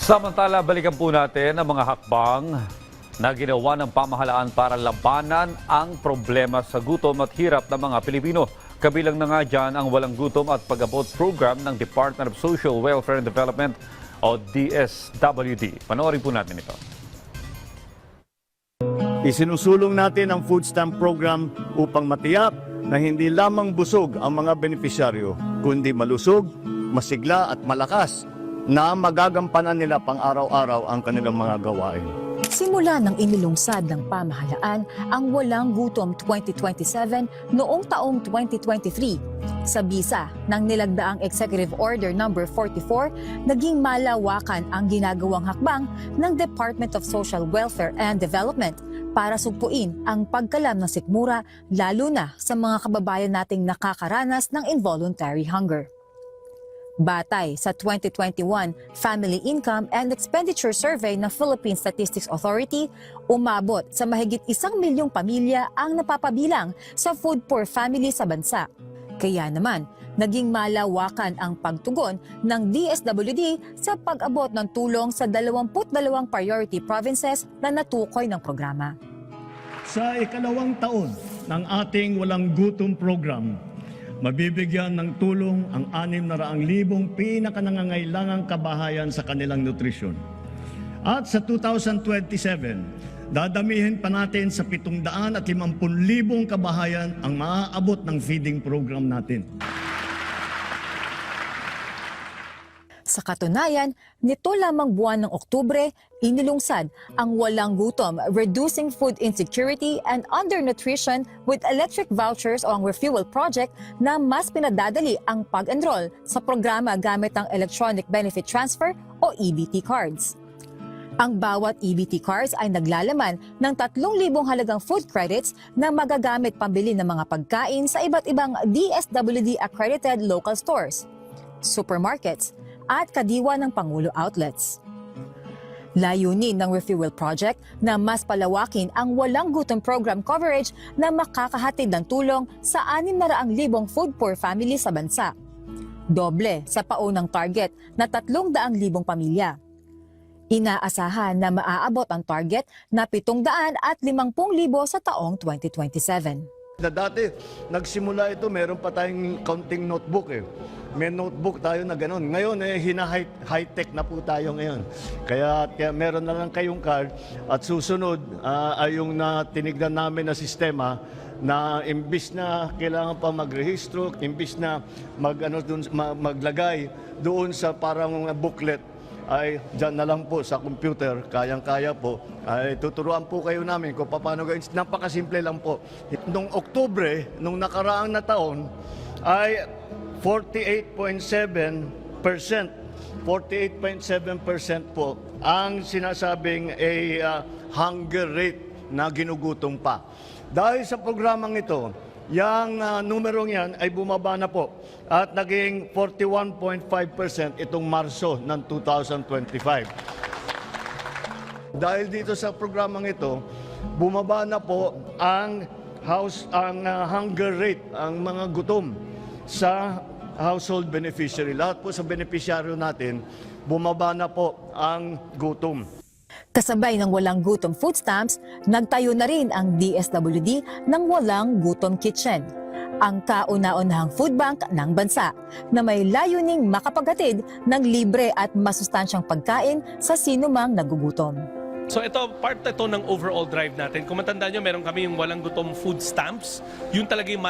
Samantala, balikan po natin ang mga hakbang na ginawa ng pamahalaan para labanan ang problema sa gutom at hirap ng mga Pilipino. Kabilang na nga dyan ang Walang Gutom at Pag-abot program ng Department of Social Welfare and Development o DSWD. Panoorin po natin ito. Isinusulong natin ang food stamp program upang matiyak na hindi lamang busog ang mga benepisyaryo, kundi malusog, masigla at malakas na magagampanan nila pang-araw-araw ang kanilang mga gawain. Simula ng inilungsad ng pamahalaan ang Walang Gutom 2027 noong taong 2023. Sa bisa ng nilagdaang Executive Order No. 44, naging malawakan ang ginagawang hakbang ng Department of Social Welfare and Development para sugpuin ang pagkalam ng sikmura lalo na sa mga kababayan nating nakakaranas ng involuntary hunger. Batay sa 2021 Family Income and Expenditure Survey ng Philippine Statistics Authority, umabot sa mahigit 1 milyong pamilya ang napapabilang sa food poor family sa bansa. Kaya naman, naging malawakan ang pagtugon ng DSWD sa pag-abot ng tulong sa 22 priority provinces na natukoy ng programa. Sa ikalawang taon ng ating Walang Gutom program, mabibigyan ng tulong ang 600,000 pinakanangangailangang kabahayan sa kanilang nutrisyon. At sa 2027, dadamihin pa natin sa 750,000 kabahayan ang maaabot ng feeding program natin. Sa katunayan, nito lamang buwan ng Oktubre, inilungsad ang Walang Gutom, Reducing Food Insecurity and Undernutrition with Electric Vouchers o ang Refuel Project na mas pinadadali ang pag-enroll sa programa gamit ang Electronic Benefit Transfer o EBT cards. Ang bawat EBT cards ay naglalaman ng 3,000 halagang food credits na magagamit pambili ng mga pagkain sa iba't ibang DSWD-accredited local stores, supermarkets, at kadiwa ng Pangulo outlets. Layunin ng Refuel Project na mas palawakin ang Walang Gutom program coverage na makakahatid ng tulong sa 600,000 food poor family sa bansa. Doble sa paunang target na 300,000 pamilya. Inaasahan na maaabot ang target na 750,000 sa taong 2027. Dati, nagsimula ito, meron pa tayong counting notebook eh. May notebook tayo na gano'n. Ngayon, high-tech na po tayo ngayon. Kaya meron na lang kayong card at susunod ay yung tinignan namin na sistema na imbis na kailangan pa magrehistro, imbis na maglagay doon sa parang booklet, ay dyan na lang po sa computer, kayang-kaya po, ay tuturuan po kayo namin kung paano gawin. Napakasimple lang po. Noong Oktubre, nung nakaraang na taon, ay 48.7% po ang sinasabing hunger rate na ginugutom pa. Dahil sa programang ito, yung numerong yan ay bumaba na po at naging 41.5% itong Marso ng 2025. Dahil dito sa programang ito, bumaba na po ang hunger rate, ang mga gutom sa household beneficiary. Lahat po sa beneficiaryo natin, bumaba na po ang gutom. Kasabay ng Walang Gutom food stamps, nagtayo na rin ang DSWD ng Walang Gutom Kitchen, ang kauna-unahang food bank ng bansa na may layuning makapaghatid ng libre at masustansyang pagkain sa sinumang nagugutom. So part ito ng overall drive natin. Kung matandaan nyo, meron kami yung Walang Gutom food stamps. Yun talaga yung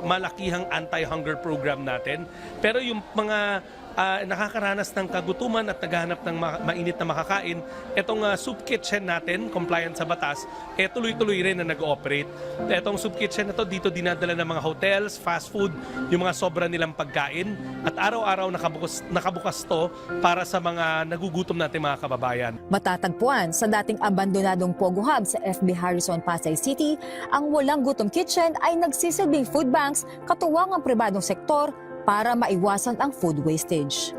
malakihang anti-hunger program natin. Pero yung mga nakakaranas ng kagutuman at naghahanap ng mainit na makakain, itong soup kitchen natin, compliant sa batas, tuloy-tuloy rin na nag-ooperate. Itong soup kitchen na to, dito dinadala ng mga hotels, fast food, yung mga sobra nilang pagkain, at araw-araw nakabukas to para sa mga nagugutom natin mga kababayan. Matatagpuan sa dating abandonadong Pogo Hub sa FB Harrison, Pasay City, ang Walang Gutom Kitchen ay nagsisilbing food banks katuwang ang pribadong sektor para maiwasan ang food wastage.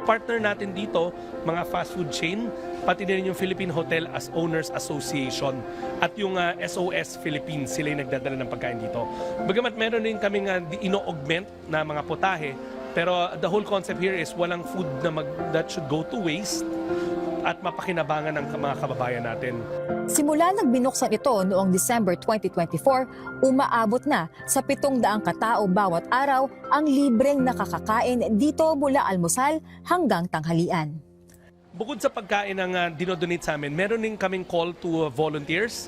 Partner natin dito, mga fast food chain, pati din yung Philippine Hotel as Owners Association at yung SOS Philippines, sila yung nagdadala ng pagkain dito. Bagamat meron din kaming ino-augment na mga putahe, pero the whole concept here is walang food na that should go to waste. at mapakinabangan ng mga kababayan natin. Simula nang binuksan ito noong December 2024, umaabot na sa 700 katao bawat araw ang libreng nakakakain dito mula almusal hanggang tanghalian. Bukod sa pagkain ng dinodonate sa amin, meron din kaming call to volunteers.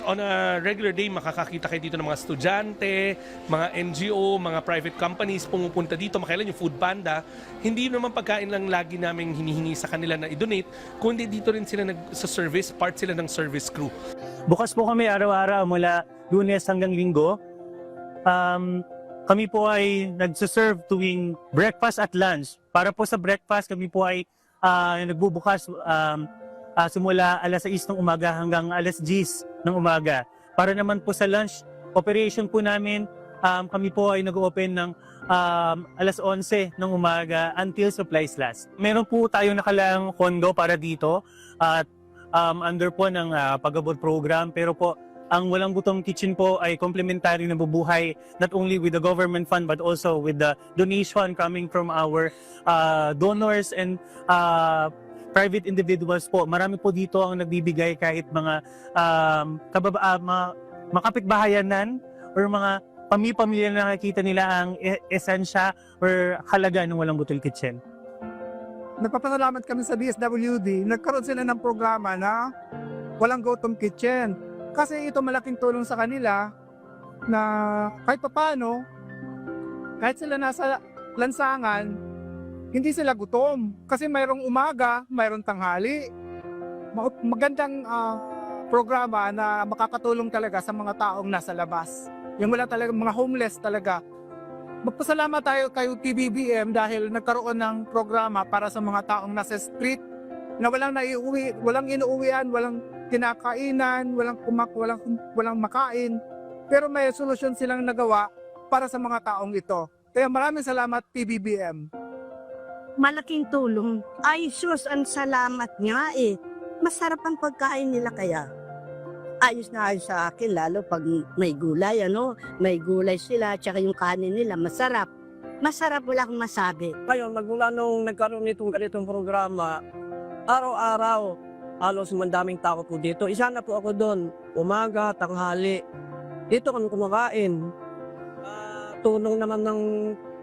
On a regular day, makakakita kayo dito ng mga estudyante, mga NGO, mga private companies pumupunta dito. Makailan yung Food Panda. Hindi naman pagkain lang lagi namin hinihingi sa kanila na i-donate, kundi dito rin sila sa service, part sila ng service crew. Bukas po kami araw-araw mula Lunes hanggang Linggo. Kami po ay nagsaserve tuwing breakfast at lunch. Para po sa breakfast, kami po ay nagbubukas simula alas 6 ng umaga hanggang alas 10 ng umaga. Para naman po sa lunch operation po namin, kami po ay nag-open ng alas 11 ng umaga until supplies last. Meron po tayong nakalang kondo para dito at under po ng pag-abot program, pero po ang Walang Gutom Kitchen po ay complementary na bubuhay not only with the government fund but also with the donation coming from our donors and private individuals po. Marami po dito ang nagbibigay kahit mga makapitbahayanan or mga pamilya na nakikita nila ang esensya or halaga ng Walang Gutom Kitchen. Nagpapasalamat kami sa DSWD, nagkaroon sila ng programa na Walang Gutom Kitchen. Kasi ito malaking tulong sa kanila na kahit papaano, kahit sila nasa lansangan, hindi sila gutom. Kasi mayroong umaga, mayroong tanghali. Magandang programa na makakatulong talaga sa mga taong nasa labas. Yung wala talaga, mga homeless talaga. Magpasalamat tayo kay PBBM dahil nagkaroon ng programa para sa mga taong nasa street na walang naiuwi, walang inuuwian, walang kinakainan, walang makain. Pero may solusyon silang nagawa para sa mga taong ito. Kaya maraming salamat PBBM. Malaking tulong. Ay, sus, ang salamat nga eh. Masarap ang pagkain nila kaya. Ayos na ayos sa akin, lalo pag may gulay, may gulay sila, tsaka yung kanin nila, masarap. Masarap, wala akong masabi. Ngayon, magmula nung nagkaroon nitong ganitong programa, araw-araw, halos mandaming tao po dito. Isa na po ako doon, umaga, tanghali. Dito kami kumakain. Tulong naman ng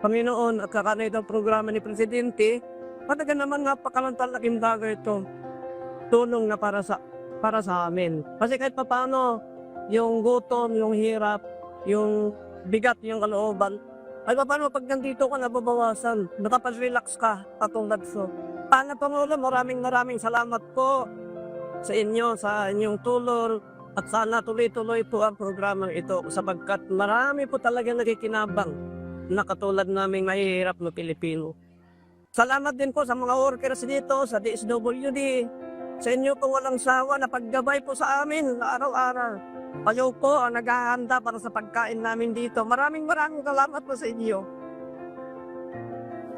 Panginoon at kakana itong programa ni Presidente, pataga naman napakalantal-laking bagay ito. Tulong na para sa amin. Kasi kahit paano, yung gutom, yung hirap, yung bigat, yung kalooban, ay paano pag nandito ka, nababawasan, nakapag-relax ka, katulad so. Paano Pangulo, maraming salamat po sa inyo, sa inyong tulong, at sana tuloy-tuloy po ang programa ito sapagkat marami po talaga nakikinabang na katulad naming mahihirap na Pilipino. Salamat din po sa mga workers dito, sa DSWD, sa inyo po walang sawa na paggabay po sa amin araw-araw. Kayo po ang naghahanda para sa pagkain namin dito. Maraming salamat po sa inyo.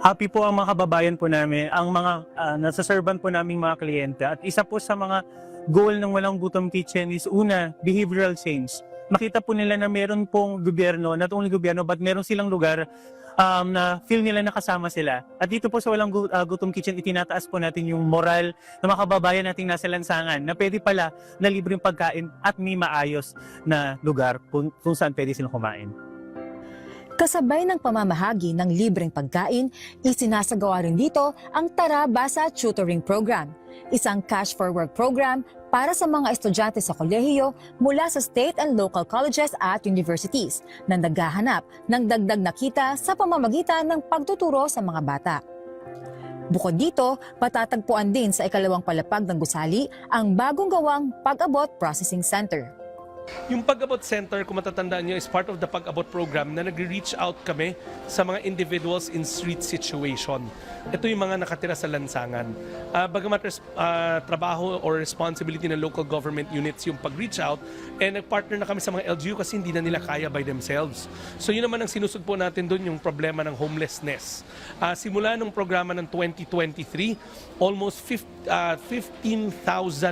Happy po ang mga kababayan po namin, ang mga nasaserban po naming mga kliyente. At isa po sa mga goal ng Walang Gutom Kitchen is una, behavioral change. Makita po nila na meron pong gobyerno, not only gobyerno, but meron silang lugar na feel nila nakasama sila. At dito po sa Walang Gutom Kitchen, itinataas po natin yung moral ng mga kababayan nating nasa lansangan na pwede pala na libreng pagkain at may maayos na lugar kung saan pwede silang kumain. Kasabay ng pamamahagi ng libreng pagkain, isinasagawa rin dito ang Tara Basa Tutoring Program, isang cash for work program para sa mga estudyante sa kolehiyo mula sa state and local colleges at universities na naghahanap ng dagdag na kita sa pamamagitan ng pagtuturo sa mga bata. Bukod dito, patatagpuan din sa ikalawang palapag ng gusali ang bagong gawang Pag-abot Processing Center. Yung Pag-abot Center, kung matatandaan nyo, is part of the Pag-abot program na nag-reach out kami sa mga individuals in street situation. Ito yung mga nakatira sa lansangan. Bagamat trabaho or responsibility ng local government units yung pag-reach out, nag-partner na kami sa mga LGU kasi hindi na nila kaya by themselves. So yun naman ang sinusod po natin doon, yung problema ng homelessness. Simula nung programa ng 2023, almost 15,000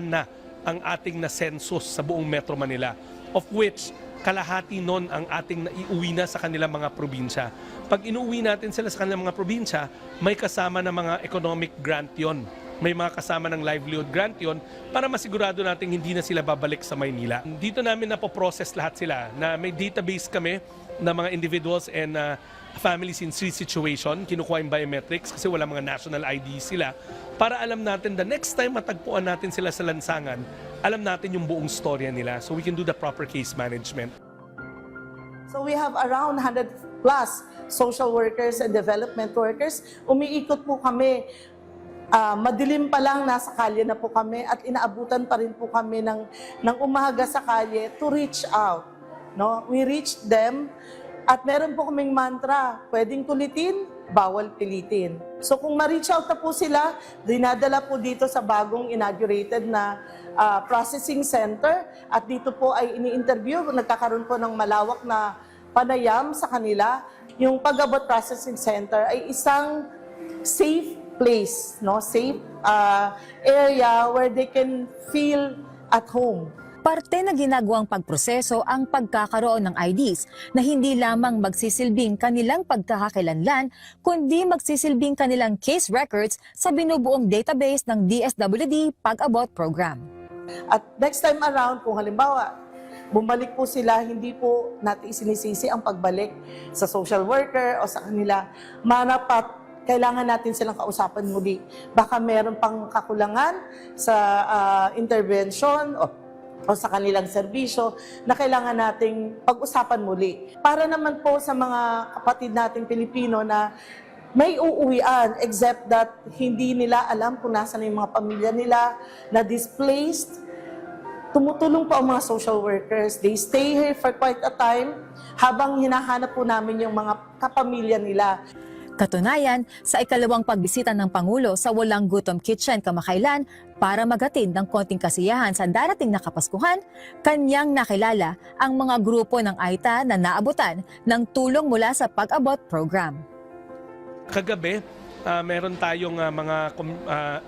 na ang ating na census sa buong Metro Manila, of which kalahati nun ang ating naiuwi na sa kanilang mga probinsya. Pag inuwi natin sila sa kanilang mga probinsya, may kasama na mga economic grant yon may mga kasama ng livelihood grant yon para masigurado natin hindi na sila babalik sa Maynila. Dito namin napoprocess lahat sila na may database kami na mga individuals and families in street situation, kinukuha yung biometrics kasi wala mga national ID sila para alam natin the next time matagpuan natin sila sa lansangan, alam natin yung buong storya nila so we can do the proper case management. So we have around 100 plus social workers and development workers. Umiikot po kami. Madilim pa lang nasa kalye na po kami at inaabutan pa rin po kami ng umaga sa kalye to reach out. No? We reach them at meron po kaming mantra, pwedeng kulitin, bawal pilitin. So kung ma-reach out na po sila, dinadala po dito sa bagong inaugurated na processing center at dito po ay ini-interview, nagkakaroon po ng malawak na panayam sa kanila. Yung Pag-abot Processing Center ay isang safe place, no? Safe area where they can feel at home. Parte na ginagawang pagproseso ang pagkakaroon ng IDs na hindi lamang magsisilbing kanilang pagkakakilanlan, kundi magsisilbing kanilang case records sa binubuong database ng DSWD Pag-abot Program. At next time around, kung halimbawa, bumalik po sila, hindi po natin isinisisi ang pagbalik sa social worker o sa kanila. Manapat, kailangan natin silang kausapan muli. Baka meron pang kakulangan sa intervention o sa kanilang serbisyo na kailangan nating pag-usapan muli. Para naman po sa mga kapatid nating Pilipino na may uuwian except that hindi nila alam kung nasaan yung mga pamilya nila na displaced, tumutulong po ang mga social workers. They stay here for quite a time habang hinahanap po namin yung mga kapamilya nila. Katunayan, sa ikalawang pagbisita ng Pangulo sa Walang Gutom Kitchen kamakailan para maghatid ng konting kasiyahan sa darating na Kapaskuhan, kanyang nakilala ang mga grupo ng AITA na naabutan ng tulong mula sa Pag-abot Program. Kagabi, meron tayong mga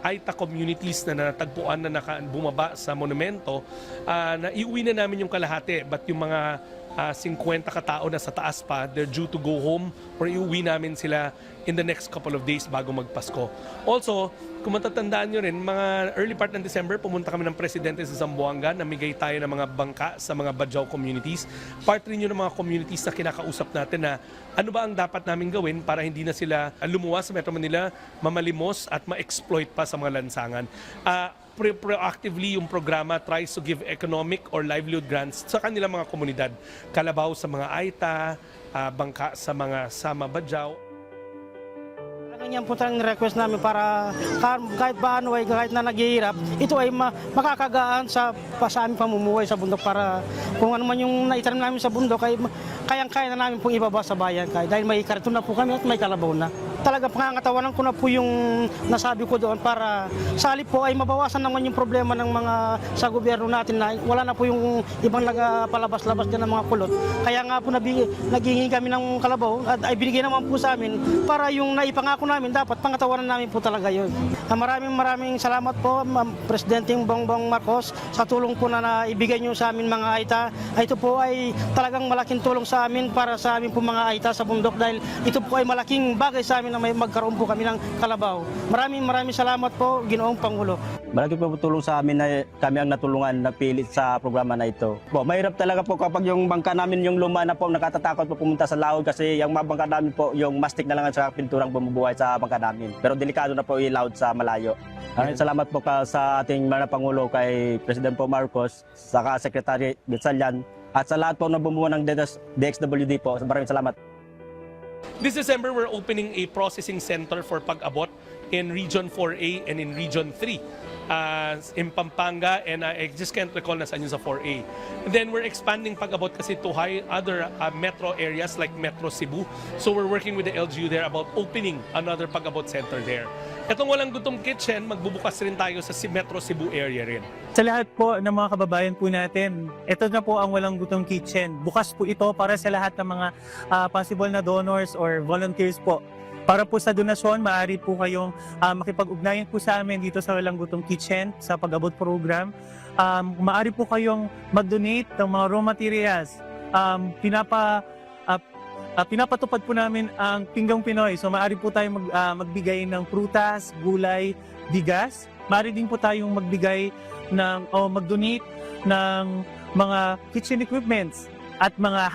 AITA communities na natagpuan na bumaba sa monumento, na iuwi na namin yung kalahati, but yung mga 50 katao na sa taas pa, they're due to go home or iuwi namin sila in the next couple of days bago magpasko. Also, kung matatandaan nyo rin, mga early part ng December, pumunta kami ng presidente sa Zamboanga, namigay tayo ng mga bangka sa mga Bajau communities. Part rin yun ng mga communities na kinakausap natin na ano ba ang dapat namin gawin para hindi na sila lumuwas sa Metro Manila, mamalimos at ma-exploit pa sa mga lansangan. Proactively yung programa tries to give economic or livelihood grants sa kanilang mga komunidad. Kalabaw sa mga AITA, bangka sa mga Sama Bajau. Yan po talagang request namin para kahit paano ay kahit na naghihirap, ito ay makakagaan sa aming pamumuhay sa bundok para kung ano man yung naitanim namin sa bundok ay kayang-kaya na namin pong ibaba sa bayan dahil may karton na po kami at may kalabaw na. Talaga pangangatawanan ko na po yung nasabi ko doon para sa halip po ay mabawasan naman yung problema ng mga sa gobyerno natin na wala na po yung ibang nagpalabas-labas din ng mga kulot. Kaya nga po naghihingi kami ng kalabaw at ay binigay naman po sa amin para yung naipangako namin dapat pangatawanan namin po talaga yun. Maraming salamat po Presidenteng Bongbong Marcos sa tulong po na naibigay nyo sa amin mga AITA. Ito po ay talagang malaking tulong sa amin para sa amin po mga AITA sa bundok dahil ito po ay malaking bagay sa amin na may magkaroon po kami ng kalabaw. Maraming salamat po, Ginoong Pangulo. Malaki po tulong sa amin na kami ang natulungan na pilit sa programa na ito. Po, mahirap talaga po kapag yung bangka namin yung luma na po nakatatakot po pumunta sa laod kasi yung mga bangka namin po yung mastic na lang sa pinturang bumubuhay sa bangka namin. Pero delikado na po i-loud sa malayo. Salamat po sa ating mga Pangulo kay President po Marcos, saka Secretary Gatchalian at sa lahat po na bumubuo ng DSWD po. Maraming salamat. This December, we're opening a processing center for Pag-abot in Region 4A and in Region 3 in Pampanga, and I just can't recall na saan yun sa 4A. And then we're expanding Pag-abot kasi to other metro areas like Metro Cebu. So we're working with the LGU there about opening another Pag-abot center there. Itong Walang Gutom Kitchen, magbubukas rin tayo sa Metro Cebu area rin. Sa lahat po ng mga kababayan po natin, ito na po ang Walang Gutom Kitchen. Bukas po ito para sa lahat ng mga possible na donors or volunteers po. Para po sa donasyon, maaari po kayong makipag-ugnayan po sa amin dito sa Walang Gutom Kitchen sa Pag-abot Program. Maaari po kayong mag-donate ng mga raw materials. pinapatupad po namin ang Pinggang Pinoy. So maaari po tayong magbigay ng prutas, gulay, bigas. Maaari din po tayong magbigay o mag-donate ng mga kitchen equipments at mga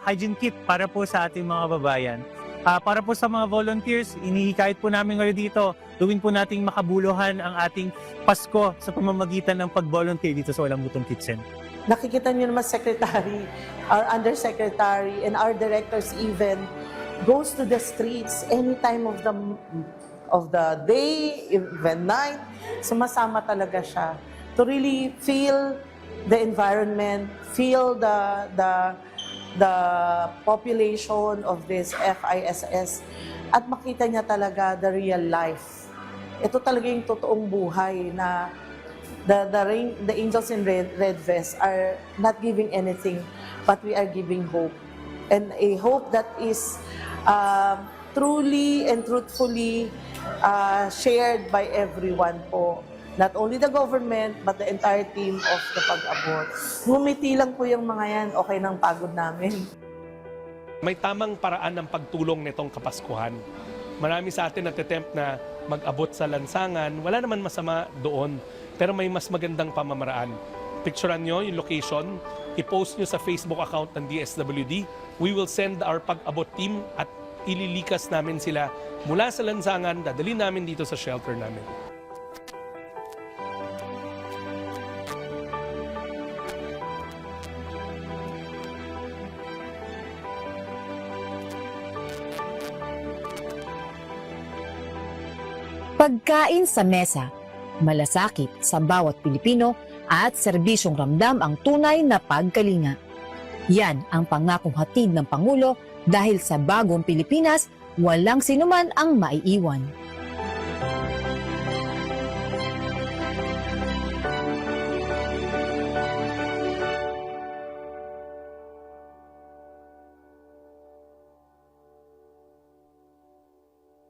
hygiene kit para po sa ating mga babayan. Para po sa mga volunteers, inihikayat po namin ngayon dito, gawin po nating makabuluhan ang ating Pasko sa pamamagitan ng pag-volunteer dito sa Walang Gutom Kitchen. Nakikita niyo naman, Secretary, our Undersecretary, and our directors even goes to the streets any time of the day, even night. Sumasama talaga siya to really feel the environment, feel the population of this FISS, at makita niya talaga the real life. Ito talaga yung totoong buhay na the angels in red vest are not giving anything, but we are giving hope. And a hope that is truly and truthfully shared by everyone po. Not only the government, but the entire team of the Pag-abot. Ngumiti lang po yung mga yan, okay nang pagod namin. May tamang paraan ng pagtulong nitong Kapaskuhan. Marami sa atin nag-attempt na mag-abot sa lansangan. Wala naman masama doon, pero may mas magandang pamamaraan. Picturean nyo yung location, i-post nyo sa Facebook account ng DSWD. We will send our Pag-abot team at ililikas namin sila mula sa lansangan, dadalhin namin dito sa shelter namin. Pagkain sa mesa, malasakit sa bawat Pilipino at serbisyong ramdam ang tunay na pagkalinga. Yan ang pangakong hatid ng Pangulo dahil sa bagong Pilipinas, walang sinuman ang maiiwan.